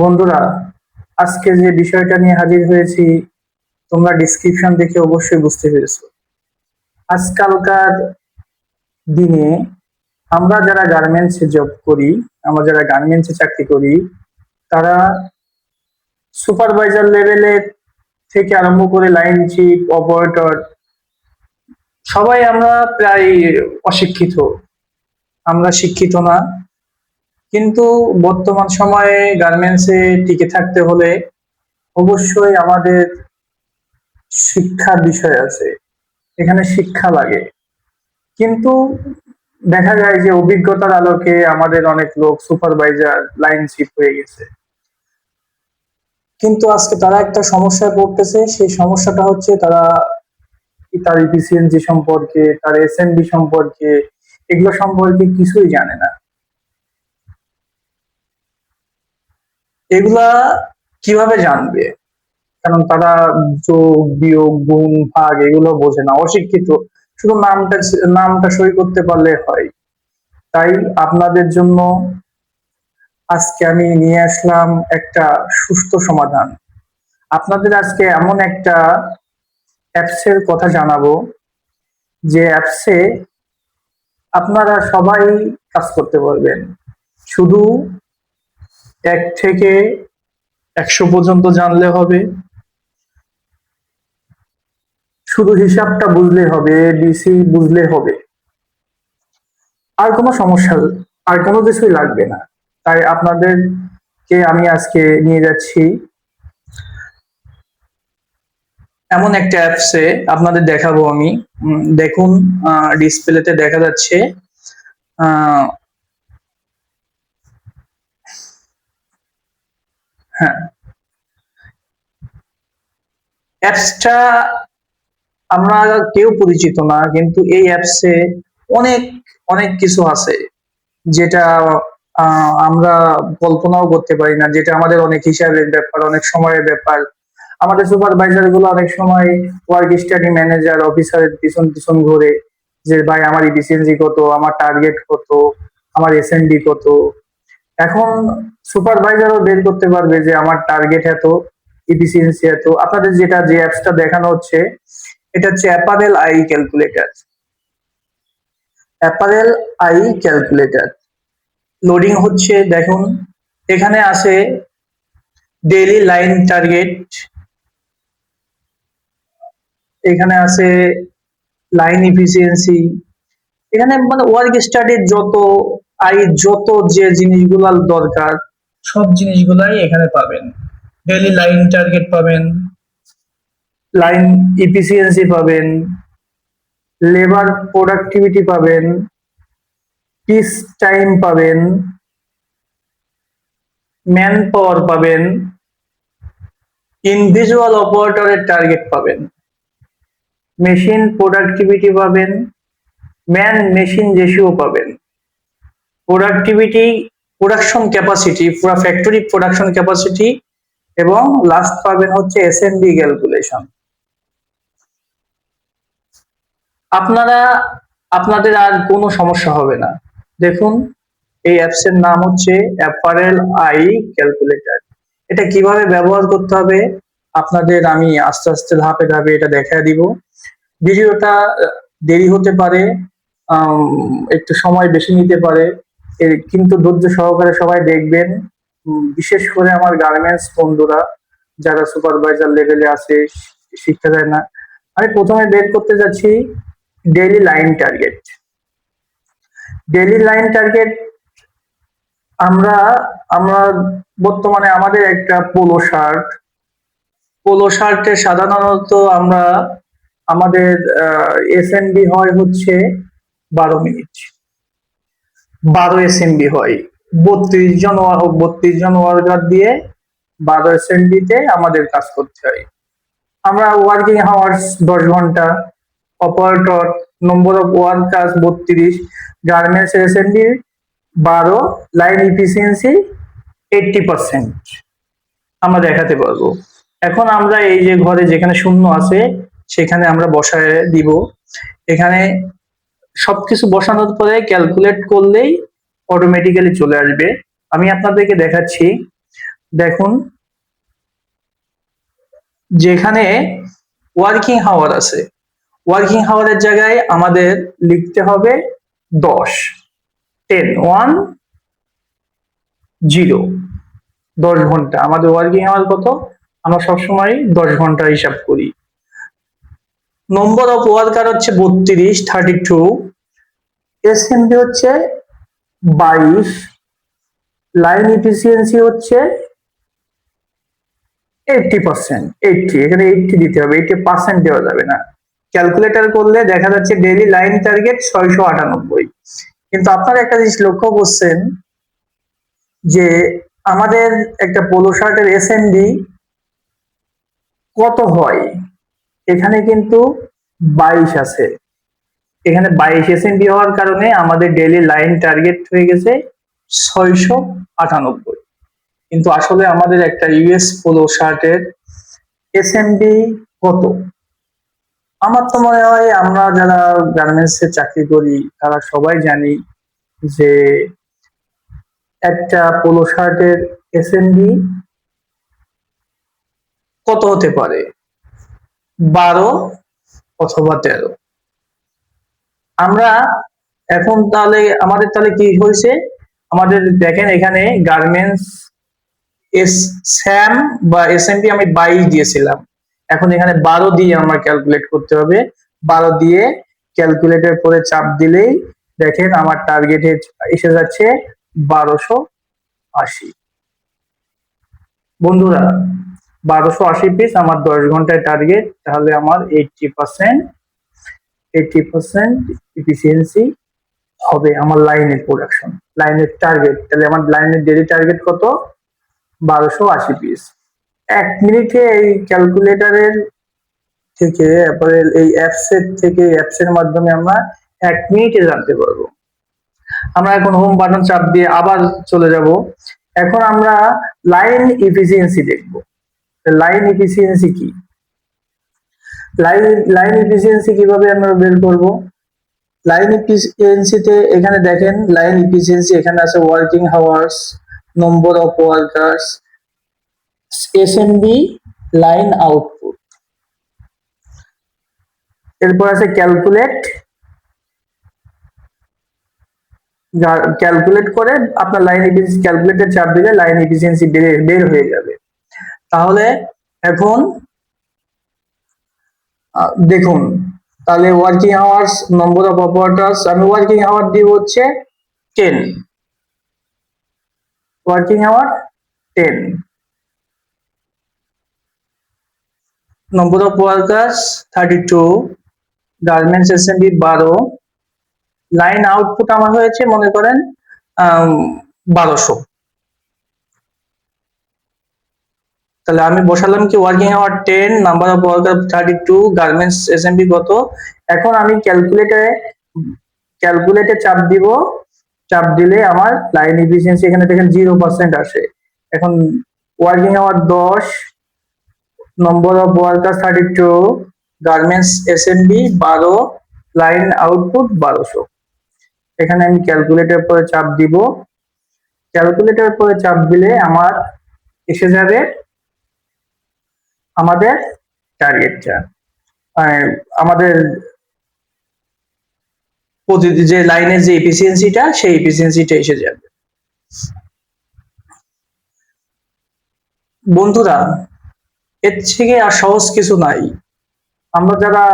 বন্ধুরা, আজকে যে বিষয়টা নিয়ে হাজির হয়েছি তোমরা ডিসক্রিপশন দেখে অবশ্যই বুঝতে পেরেছো। আজকালকার দিনে আমরা যারা গার্মেন্টসে জব করি, আমরা যারা গার্মেন্টসে চাকরি করি, তারা সুপারভাইজার লেভেলের থেকে আরম্ভ করে লাইন চিফ, অপারেটর, সবাই আমরা প্রায় অশিক্ষিত। আমরা শিক্ষিত না, কিন্তু বর্তমান সময়ে গার্মেন্টসে টিকে থাকতে হলে অবশ্যই আমাদের শিক্ষার বিষয় আছে। এখানে শিক্ষা লাগে, কিন্তু দেখা যায় যে অভিজ্ঞতার আলোকে আমাদের অনেক লোক সুপারভাইজার, লাইন চিফ হয়ে গেছে। কিন্তু আজকে তারা একটা সমস্যায় পড়তেছে। সেই সমস্যাটা হচ্ছে তার ইফিসিয়েন্সি সম্পর্কে, তার এসএমবি সম্পর্কে, এগুলো সম্পর্কে কিছুই জানে না। এগুলা কিভাবে জানবে? কারণ তারা যোগ, বিয়োগ, গুণ, ভাগ এগুলো বোঝে না, অশিক্ষিত। শুধু নামটা সই করতে পারলে হয়। তাই আপনাদের জন্য আজকে আমি নিয়ে আসলাম একটা সুস্থ সমাধান। আপনাদের আজকে এমন একটা অ্যাপসের কথা জানাবো, যে অ্যাপসে আপনারা সবাই কাজ করতে পারবেন। শুধু 1 থেকে 100 পর্যন্ত জানলে হবে, শুধু হিসাবটা বুঝলে হবে, ডিসি বুঝলে হবে, আর কোনো সমস্যা, আর কোনো কিছুই লাগবে না। তাই আপনাদেরকে আমি আজকে নিয়ে যাচ্ছি এমন একটা অ্যাপসে, আপনাদের দেখাবো আমি। দেখুন, ডিসপ্লেতে দেখা যাচ্ছে। হ্যাঁ, অ্যাপসটা আমরা কেউ পরিচিত না, কিন্তু এই অ্যাপসে অনেক অনেক কিছু আছে যেটা আমরা কল্পনাও করতে পারি না, যেটা আমাদের অনেক হিসাবের ব্যাপার, অনেক সময়ের ব্যাপার। আমাদের সুপারভাইজার গুলো অনেক সময় ওয়ার্ক স্টাডি ম্যানেজার, অফিসারের পিছন পিছন ঘুরে, যে ভাই আমার ইফিসিয়েন্সি কত, আমার টার্গেট কত, আমার এসএনডি কত। এখন সুপারভাইজারও বের করতে পারবে যে আমার টার্গেট এত, ইফিসিয়েন্সি এত। আপনাদের যে অ্যাপসটা দেখানো হচ্ছে, এটা হচ্ছে apparel I calculator. Apparel I calculator loading হচ্ছে, দেখুন। এখানে আছে ডেইলি লাইন টার্গেট, এখানে আছে লাইন ইফিসিয়েন্সি, এখানে মানে ওয়ার্ক স্টাডির যত যে জিনিসগুলো দরকার, সব জিনিসগুলাই এখানে পাবেন। ডেইলি লাইন টার্গেট পাবেন, লাইন ইফিসিয়েন্সি পাবেন, লেবার প্রোডাক্টিভিটি পাবেন, পিস টাইম পাবেন, ম্যান পাওয়ার পাবেন, ইনভিজুয়াল অপারেটরের টার্গেট পাবেন, মেশিন প্রোডাক্টিভিটি পাবেন, ম্যান মেশিন রেশিও পাবেন, প্রোডাক্টিভিটি, প্রোডাকশন ক্যাপাসিটি, পুরো ফ্যাক্টরি প্রোডাকশন ক্যাপাসিটি, এবং লাস্ট পাবেন হচ্ছে এসএমবি ক্যালকুলেশন। আপনাদের আর কোনো সমস্যা হবে না। দেখুন, এই অ্যাপস এর নাম হচ্ছে অ্যাপারেল আই ক্যালকুলেটর। এটা কিভাবে ব্যবহার করতে হবে আপনাদের আমি আস্তে আস্তে ধাপে ধাপে এটা দেখায় দিব। ভিডিওটা দেরি হতে পারে, একটু সময় বেশি নিতে পারে, কিন্তু ধৈর্য সহকারে সবাই দেখবেন। বিশেষ করে আমার গার্মেন্টস বন্ধুরা যারা সুপারভাইজার লেভেলে আছে, শিখতে যায় না। আমি প্রথমে বের করতে যাচ্ছি daily line target. Daily line target আমরা আমরা বর্তমানে আমাদের একটা পোলো শার্টে সাধারণত আমাদের এসএনবি হয় হচ্ছে 12 মিনিট, 12 এসএনবি হয়। 32 জন ওয়ার্কার দিয়ে 12 এসএনবি তে আমাদের কাজ করতে হয়। আমরা ওয়ার্কিং আওয়ার্স 10 ঘন্টা, operator number of workers 32, garments SNB 12, line efficiency 80% আমরা দেখাতে পারবো। এখন আমরা এই যে ঘরে যেখানে শূন্য আছে সেখানে আমরা বসায় দিব। এখানে সবকিছু বসানোর পরে ক্যালকুলেট করলেই অটোমেটিক্যালি চলে আসবে। আমি আপনাদেরকে দেখাচ্ছি। দেখুন যেখানে ওয়ার্কিং হাওয়ার আছে, ওয়ার্কিং হাওয়ারের জায়গায় আমাদের লিখতে হবে 10, 10 10 ঘন্টা। আমাদের ওয়ার্কিং আওয়ার কত? আমরা সবসময় 10 ঘন্টা হিসাব করি। নম্বর অফ ওয়ার্কার হচ্ছে 32, 32। এসএমবি হচ্ছে 22, লাইন ইফিসিয়েন্সি হচ্ছে 80%, 80, এখানে 80 দিতে হবে, 80% দেওয়া যাবে না। ক্যালকুলেটর করলে দেখা যাচ্ছে ডেইলি লাইন টার্গেট 698। কিন্তু আপনারা একটা জিনিস লক্ষ্য করছেন যে আমাদের একটা পোলো শার্টের এসএমবি কত হয়? এখানে কিন্তু 22 আছে, এখানে 22 এসএমবি হওয়ার কারণে আমাদের ডেইলি লাইন টার্গেট হয়ে গেছে 698। কিন্তু আসলে আমাদের একটা ইউএস পোলো শার্টের এসএমবি কত? আমার তো মনে হয় আমরা যারা গার্মেন্টস এ চাকরি করি তারা সবাই জানি যে একটা পোলো শার্টের এসএমবি কত হতে পারে? 12 অথবা 13। আমরা এখন তাহলে আমাদের তাহলে কি হয়েছে? আমাদের দেখেন এখানে গার্মেন্টস এস স্যাম বা এসএমপি আমি 22 দিয়েছিলাম, এখন এখানে 12 দিয়ে আমার ক্যালকুলেট করতে হবে। 12 দিয়ে ক্যালকুলেটর করে চাপ দিলেই দেখেন আমার টার্গেটে এসে যাচ্ছে 1280। বন্ধুরা 1280 পিস আমার 10 ঘন্টায় টার্গেট, তাহলে আমার 80% এফিসিয়েন্সি হবে আমার লাইনের প্রোডাকশন, লাইনের টার্গেট। তাহলে আমার লাইনের ডেইলি টার্গেট কত? 1280 পিস। 1 মিনিটে এই ক্যালকুলেটরের থেকে, তারপরে এই অ্যাপস এর মাধ্যমে আমরা 1 মিনিটে জানতে পারবো। আমরা এখন হোম বাটন চাপ দিয়ে আবার চলে যাব। এখন আমরা লাইন এফিসিয়েন্সি দেখব। লাইন এফিসিয়েন্সি কি? লাইন এফিসিয়েন্সি কিভাবে আমরা বের করব? লাইন এফিসিয়েন্সিতে এখানে দেখেন লাইন এফিসিয়েন্সি, এখানে আছে working hours, number of workers, SMB, line output. এরপর আছে ক্যালকুলেট, ক্যালকুলেট করে আপনার লাইন এফিসিয়েন্সি ক্যালকুলেটে চাপ দিলে লাইন এফিসিয়েন্সি বের হয়ে যাবে। তাহলে এখন দেখুন, তাহলে working hours, number of operators, আমি ওয়ার্কিং আওয়ার দিব হচ্ছে 10, working hour 10, number of workers 32, garments SMV 12, line output আমার হয়েছে মনে করেন 1200। তাহলে আমি বসালাম কি working hour 10, number of worker 32, garments SMV কত। এখন আমি ক্যালকুলেটে চাপ দিব, চাপ দিলে আমার লাইন এফিসিয়েন্সি এখানে দেখেন 0% আসে। এখন working hour 10, number of worker 32, garments SMV 12, line output 1200। এখানে আমি ক্যালকুলেটর পরে চাপ দিব, ক্যালকুলেটর পরে চাপ দিলে আমার এসে যাবে আমাদের টার্গেটটা, আমাদের প্রতিটি যে লাইনের যে এফিসিয়েন্সিটা, সেই এফিসিয়েন্সিটা এসে যাবে। বন্ধুরা এর থেকে আর সহজ কিছু নাই। আমরা যারা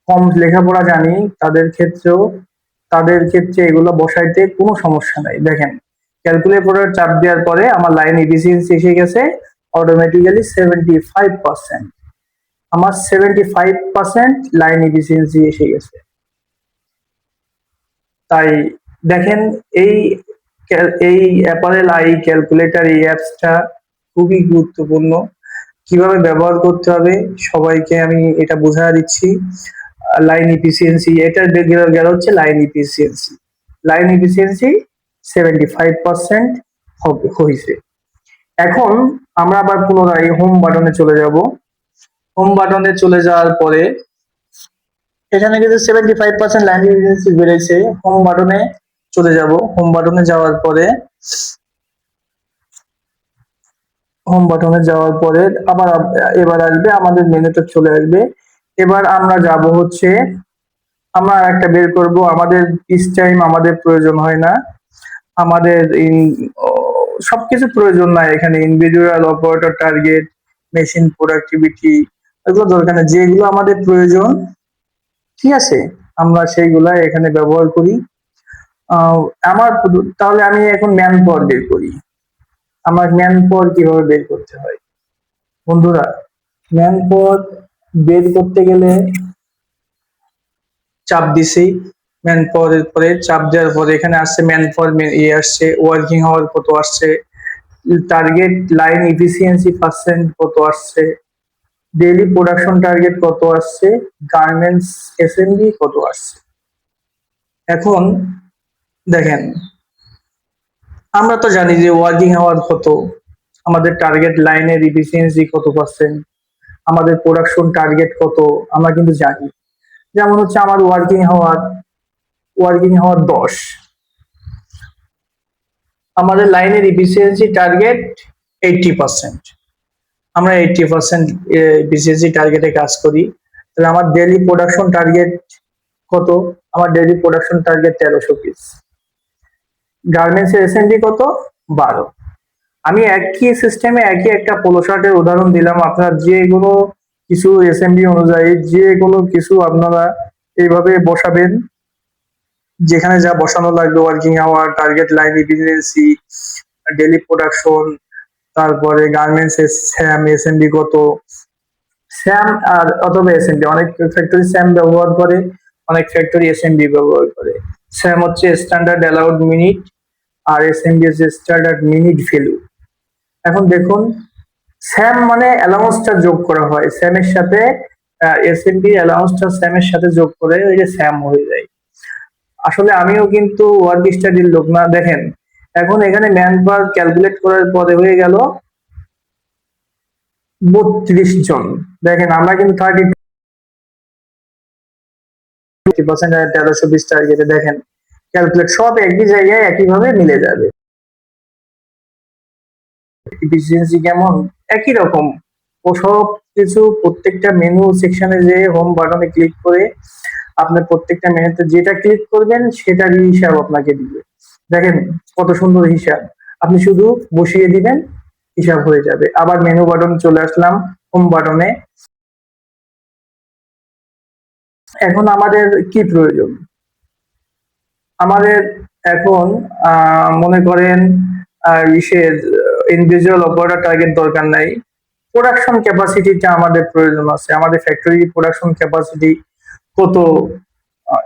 কম লেখাপড়া জানি তাদের ক্ষেত্রে এগুলো বসাইতে কোনো সমস্যা নাই। দেখেন ক্যালকুলেটরে চাপ দেওয়ার পরে আমার লাইন এফিসিয়েন্সি এসে গেছে অটোমেটিক্যালি 75%। আমার 75% লাইন এফিসিয়েন্সি এসে গেছে। তাই দেখেন এই এই অ্যাপারেল আই ক্যালকুলেটর, এই অ্যাপসটা খুবই গুরুত্বপূর্ণ। কিভাবে ব্যবহার করতে হবে সবাইকে আমি এটা বোঝায় দিচ্ছি। লাইন এফিসিয়েন্সি, এটা গেল হচ্ছে লাইন এফিসিয়েন্সি, লাইন এফিসিয়েন্সি 75% হয়েছে। এখন আমরা আবার পুনরায় হোম বাটনে চলে যাব। হোম বাটনে চলে যাওয়ার পরে এখানে কিন্তু 75% লাইন এফিসিয়েন্সি বেড়েছে। হোম বাটনে চলে যাব। হোম বাটনে যাওয়ার পরে হোম বাটনে যাওয়ার পরে আবার এবার আসবে আমাদের মেনুটা চলে আসবে। এবার আমরা যাব হচ্ছে, আমরা একটা বের করব, আমাদের পিস টাইম আমাদের প্রয়োজন হয় না, আমাদের সবকিছু প্রয়োজন নাই এখানে, individual operator target, machine productivity, এগুলো দরকার নেই, যেগুলো আমাদের প্রয়োজন ঠিক আছে আমরা সেইগুলা এখানে ব্যবহার করি। আহ, আমার তাহলে আমি এখন ম্যান পাওয়ার বের করি। আমার ম্যান পাওয়ার কিভাবে বের করতে হয় বন্ধুরা? ম্যান পাওয়ার বের করতে গেলে চাপ দিছি, ম্যান পাওয়ারের পরে চাপ দেওয়ার পরে এখানে আসছে ম্যান পাওয়ার, আসছে ওয়ার্কিং আওয়ার কত আসছে, টার্গেট লাইন ইফিসিয়েন্সি পার্সেন্ট কত আসছে, ডেইলি প্রোডাকশন টার্গেট কত আসছে, গার্মেন্টস এসএমবি কত আসছে। এখন দেখেন, আমরা তো জানি যে ওয়ার্কিং আওয়ার কত, আমাদের টার্গেট লাইনের ইফিসিয়েন্সি কত পার্সেন্ট, আমাদের প্রোডাকশন টার্গেট কত, আমরা কিন্তু জানি। যেমন হচ্ছে আমার ওয়ার্কিং আওয়ার 10, আমাদের লাইনের ইফিসিয়েন্সি টার্গেট 80%, আমরা 80% এফিসিয়েন্সি টার্গেটে কাজ করি। তাহলে আমার ডেইলি প্রোডাকশন টার্গেট কত? আমার daily production target 1300 piece. Garments এর এসএমবি কত? 12। আমি একই সিস্টেমে একই একটা পোলো শার্টের উদাহরণ দিলাম, আপনারা যে কোনো কিছু এসএমবি অনুযায়ী যে কোনো কিছু আপনারা এইভাবে বসাবেন, যেখানে যা বসানো লাগবে, working hour, target line efficiency, daily production, তারপরে গার্মেন্টস এর স্যাম এসএমবি কত, স্যাম আর অথবা এসএমবি, অনেক ফ্যাক্টরি স্যাম ব্যবহার করে, অনেক ফ্যাক্টরি এসএমবি ব্যবহার করে। স্যাম হচ্ছে স্ট্যান্ডার্ড অ্যালাউড মিনিট, আর এসএমবি হচ্ছে স্ট্যান্ডার্ড মিনিট ভ্যালু। এখন দেখুন, স্যাম মানে অ্যালাউন্সটা যোগ করা হয় স্যামের সাথে, এসএমবি অ্যালাউন্সটা স্যামের সাথে যোগ করে ওই যে স্যাম হয়ে যায়। আসলে আমিও কিন্তু ওয়ার্ক স্টাডির লোক না, দেখেন এখন এখানে ম্যান পাওয়ার ক্যালকুলেট করার পরে হয়ে গেল 32 জন। দেখেন আমরা কিন্তু 30% আর 1320 টার্গেটে, দেখেন ক্যালকুলেট সব একই জায়গায় একইভাবে মিলে যাবে। এফিসিয়েন্সি কেমন? একই রকম। ও সব কিছু প্রত্যেকটা মেনু সেকশনে যে হোম বাটনে ক্লিক করে আপনি প্রত্যেকটা মেনুতে যেটা ক্লিক করবেন সেটারই হিসাব আপনাকে দিবে। দেখেন কত সুন্দর হিসাব, আপনি শুধু বসিয়ে দিবেন, হিসাব হয়ে যাবে। আবার মেনু বাটন চলে আসলাম, হোম বাটনে। এখন আমাদের কি প্রয়োজন? আমাদের এখন মনে করেন ইসের ইন্ডিভিজুয়াল অপারেটর টার্গেট দরকার নাই, প্রোডাকশন ক্যাপাসিটিটা আমাদের প্রয়োজন আছে, আমাদের ফ্যাক্টরি প্রোডাকশন ক্যাপাসিটি কত,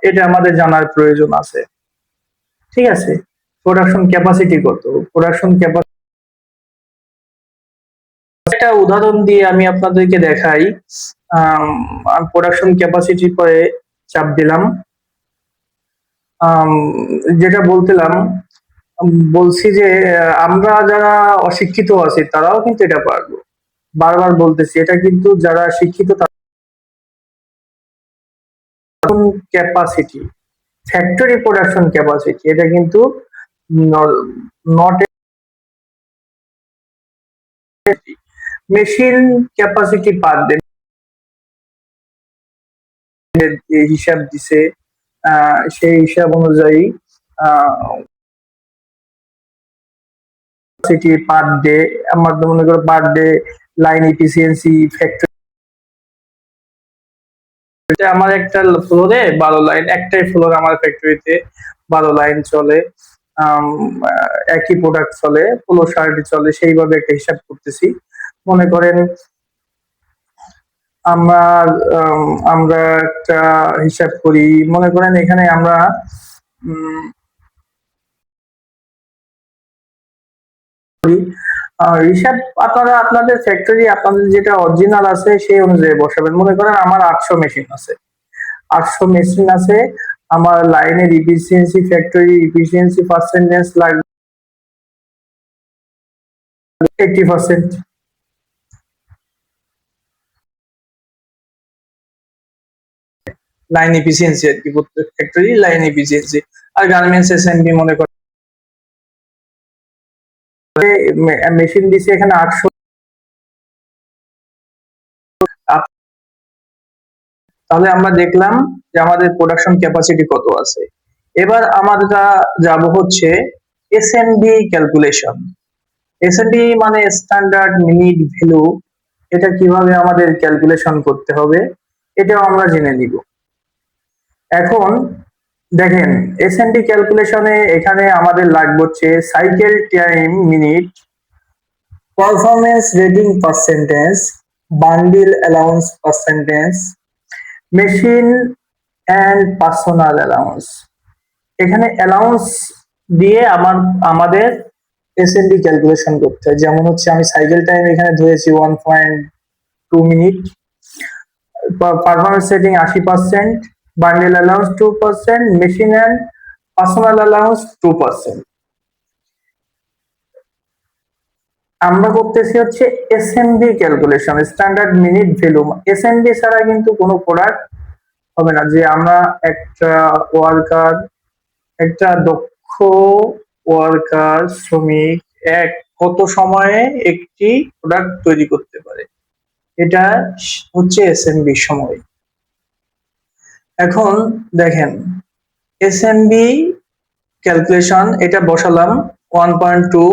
এটা আমাদের জানার প্রয়োজন আছে। ঠিক আছে, প্রোডাকশন ক্যাপাসিটি কত, প্রোডাকশন ক্যাপাসিটি একটা উদাহরণ দিয়ে আমি আপনাদেরকে দেখাই। প্রোডাকশন ক্যাপাসিটি পরে চাপ দিলাম, যেটা বলছিলাম, বলছি যে আমরা যারা অশিক্ষিত আছি তারাও কিন্তু এটা পারবো। বারবার বলতেছি, এটা কিন্তু যারা শিক্ষিত ক্যাপাসিটি, ফ্যাক্টরি প্রোডাকশন ক্যাপাসিটি, এটা কিন্তু not machine capacity per day হিসাব দিছে, সেই হিসাব অনুযায়ী ক্যাপাসিটি পার ডে, আমার মনে করো per day line efficiency factory, আমার একটা ফ্লোরে 12 লাইন, একটাই ফ্লোর আমার ফ্যাক্টরিতে 12 লাইন চলে, একই প্রোডাক্ট চলে, পোলো শার্ট চলে, সেইভাবে একটা হিসাব করতেছি। মনে করেন আমার আমরা একটা হিসাব করি, মনে করেন এখানে আমরা হিসাব আপনারা আপনাদের ফ্যাক্টরি আপনাদের যেটা অরিজিনাল আছে সেই অনুযায়ী বসাবেন। মনে করেন আমার 800 মেশিন আছে, 800 মেশিন আছে, আমার লাইনের ইফিসিয়েন্সি ফ্যাক্টরি ইফিসিয়েন্সি পার্সেন্টেজ লাগবে 80%। লাইন এফিসিয়েন্সি আর কি, প্রত্যেক ফ্যাক্টরি লাইন এফিসিয়েন্সি। আর গার্মেন্টস এসএমবি মনে করেন মেশিন দিছে এখানে 800, তাহলে আমরা দেখলাম যে আমাদের প্রোডাকশন ক্যাপাসিটি কত আছে। এবার আমরা যাব হচ্ছে এসএনডি ক্যালকুলেশন। এসএনডি মানে স্ট্যান্ডার্ড মিনিট ভ্যালু, এটা কিভাবে আমাদের ক্যালকুলেশন করতে হবে এটাও আমরা জেনে নিব। এখন দেখেন এসএনডি ক্যালকুলেশনে এখানে আমাদের লাগবে হচ্ছে cycle time minute, performance rating percentage, bundle allowance percentage, machine and personal allowance. এখানে অ্যালাউন্স দিয়ে আমাদের এসএনডি ক্যালকুলেশন করতে হয়। যেমন হচ্ছে আমি সাইকেল টাইম এখানে ধরেছি 1.2 minute, performance rating 80%, bundle allowance 2%, machine and personal allowance 2%। আমরা করতেছি হচ্ছে SND calculation, standard minute value. SND ছাড়া কিন্তু কোনো প্রোডাক্ট হবে না। যে আমরা একটা দক্ষ ওয়ার্কার শ্রমিক কত সময়ে একটি প্রোডাক্ট তৈরি করতে পারে, এটা হচ্ছে এসএনবি সময়। এখন দেখেন এসএনবি ক্যালকুলেশন এটা বসালাম 1.2,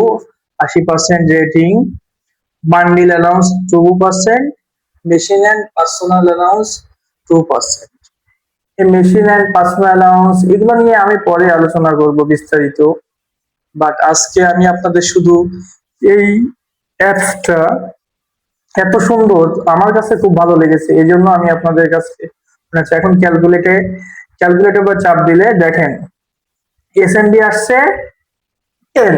80% rating, bundle allowance 2%, machine and personal allowance 2%। এই মেশিন অ্যান্ড পার্সোনাল অ্যালাউন্স এগুলো নিয়ে আমি পরে আলোচনা করব বিস্তারিত, বাট আজকে আমি আপনাদের শুধু এই অ্যাপসটা এত সুন্দর আমার কাছে খুব ভালো লেগেছে, এই জন্য আমি আপনাদের কাছে এখন ক্যালকুলেটর বা চাপ দিলে দেখেন এসএনডি আসছে 10,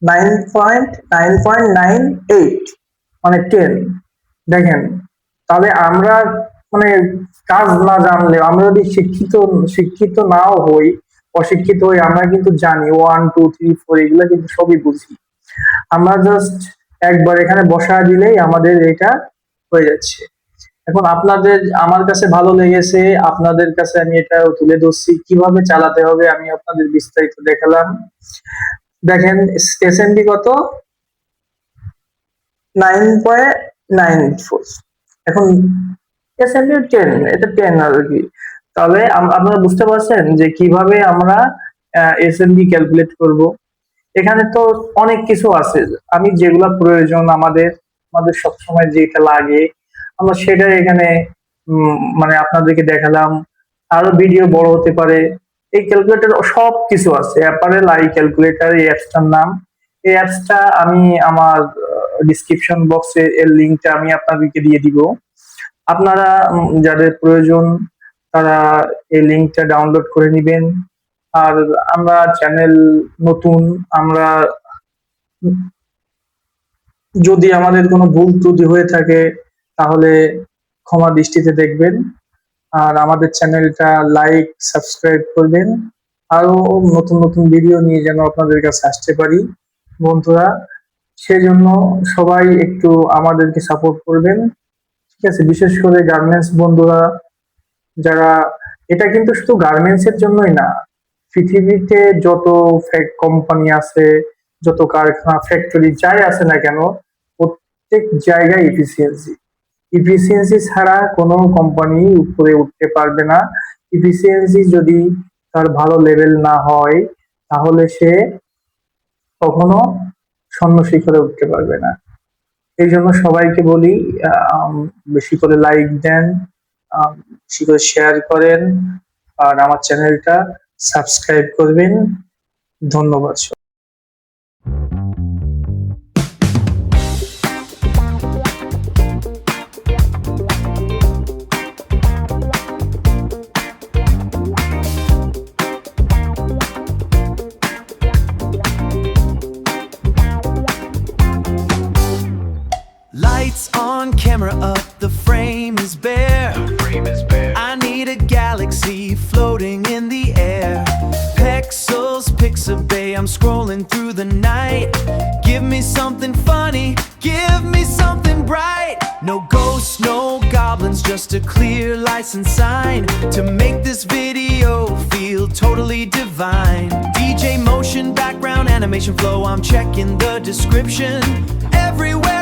9.9.98 মানে 10। দেখেন তাহলে আমরা মানে কাজ না জানলে, আমরা যদি শিক্ষিত নাও হই, অশিক্ষিত হই, আমরা কিন্তু জানি 1 2 3 4 এগুলা কিন্তু সবই বুঝি। আমরা জাস্ট একবার এখানে বসা দিলেই আমাদের এটা হয়ে যাচ্ছে। এখন আমার কাছে ভালো লেগেছে, আপনাদের কাছে আমি এটা তুলে ধরছি, কিভাবে চালাতে হবে আমি আপনাদের বিস্তারিত দেখালাম। দেখেন এসএনডি কত 9.94, এখন এসএনডি 10, এটা 10 আর কি। তাহলে আপনারা বুঝতে পারছেন যে কিভাবে আমরা এসএনডি ক্যালকুলেট করব। এখানে তো অনেক কিছু আছে, আমি যেগুলা প্রয়োজন আমাদের সবসময় যেটা লাগে আমরা সেটাই এখানে মানে আপনাদেরকে দেখালাম। আরো ভিডিও বড় হতে পারে, এই ক্যালকুলেটর সব কিছু আছে। অ্যাপারেল আই ক্যালকুলেটর এই অ্যাপসটার নাম। এই অ্যাপসটা আমি আমার ডিসক্রিপশন বক্সে এর লিংকটা আমি আপনাদেরকে দিয়ে দিব। আপনারা যাদের প্রয়োজন তারা এই লিংকটা ডাউনলোড করে নেবেন। আর আমরা চ্যানেল নতুন, আমরা যদি আমাদের কোনো ভুল ত্রুটি হয়ে থাকে তাহলে ক্ষমা দৃষ্টিতে দেখবেন। আর আমাদের চ্যানেলটা লাইক সাবস্ক্রাইব করবেন, আরো নতুন নতুন ভিডিও নিয়ে যেন আপনাদের কাছে আসতে পারি বন্ধুরা। সেজন্য সবাই একটু আমাদেরকে সাপোর্ট করবেন, ঠিক আছে? বিশেষ করে গার্মেন্টস বন্ধুরা যারা, এটা কিন্তু শুধু গার্মেন্টস এর জন্যই না, পৃথিবীতে যত কোম্পানি আছে, যত কারখানা ফ্যাক্টরি যাই আছে না কেন, প্রত্যেক জায়গায় ইফিসিয়েন্সি ছাড়া কোনো কোম্পানি উপরে উঠতে পারবে না। ইফিসিয়েন্সি যদি তার ভালো লেভেল না হয় তাহলে সে কখনো স্বর্ণ শিখরে উঠতে পারবে না। এই জন্য সবাইকে বলি বেশি করে লাইক দেন, বেশি করে শেয়ার করেন, আর আমার চ্যানেলটা সাবস্ক্রাইব করবেন। ধন্যবাদ। Lights on, camera up, the frame is bare. I need a galaxy floating in the air. Pixels, pixabay, I'm scrolling through the night. Give me something funny, give me something bright. No ghosts, no goblins, just a clear license sign to make this video feel totally divine. DJ motion, background, animation flow, I'm checking the description. Everywhere